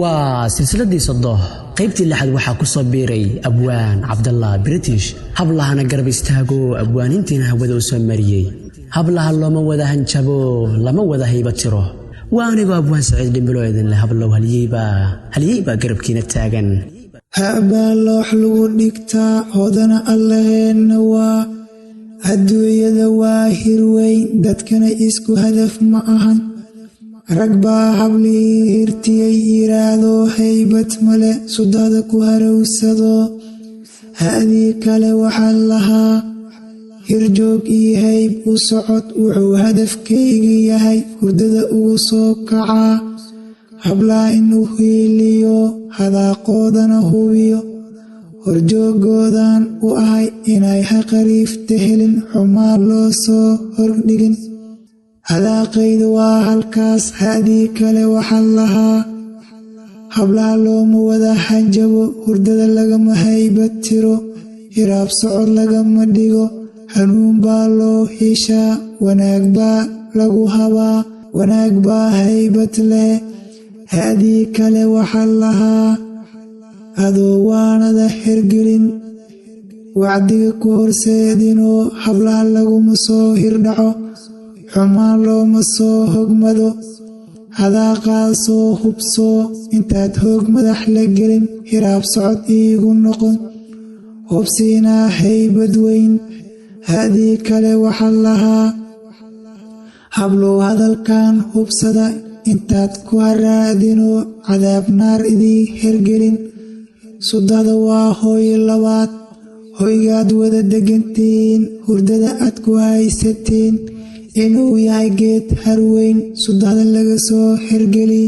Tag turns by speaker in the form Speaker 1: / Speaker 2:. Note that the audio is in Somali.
Speaker 1: waa silsiladii Sodo qaybtii lixaad waxa ku soo biiray abwaan Cabdallah British hablahana garab istaago abwaanintiina hawada u soo mariyay hablaha looma wada hanjabo lama wada haybatiro waaniga abwaan Saciid Dhimbilo idin la hablo haliyeyba garabkiina taagan
Speaker 2: haba loox lagu dhigtaa hodana Allaheenna waa adduunyada waa hirweyn dadkana isku hadaf ma ahan ragba habli irtiyay iraado haybat male sudada ku harowsado hadii kale waxa lahaa hirjoog ii hayb u socod wuxuu hadafkayga yahay hurdada ugu soo kaca habla inuu hiiliyo hadaaqoodana hubiyo horjoogoodan u ahay inay haqariifta helin xumaan loo soo hordhigin hadaaqaydu waa halkaas hadii kale waxa lahaa hablaha looma wada hanjabo hurdada lagama haybatiro hiraab socod lagama dhigo hanuun baa loo heshaa wanaag baa lagu habaa wanaag baa haybat leh hadii kale waxa lahaa adoo waanada hergelin wacdiga ku horseedinoo hablaha laguma soo hirdhaco xumaan looma soo hogmado hadaaqaa soo hubso intaad hoog madax la gelin hiraab socod iigu noqon hubsiinaa haybad weyn hadii kale waxa lahaa hablow hadalkan hubsada intaad ku haraadinoo cadaab naar idii hergelin sudada waa hooy labaad hoygaad wada degantiin hurdada aad ku haysatiin inuu yahay geed harweyn sudada laga soo hergeli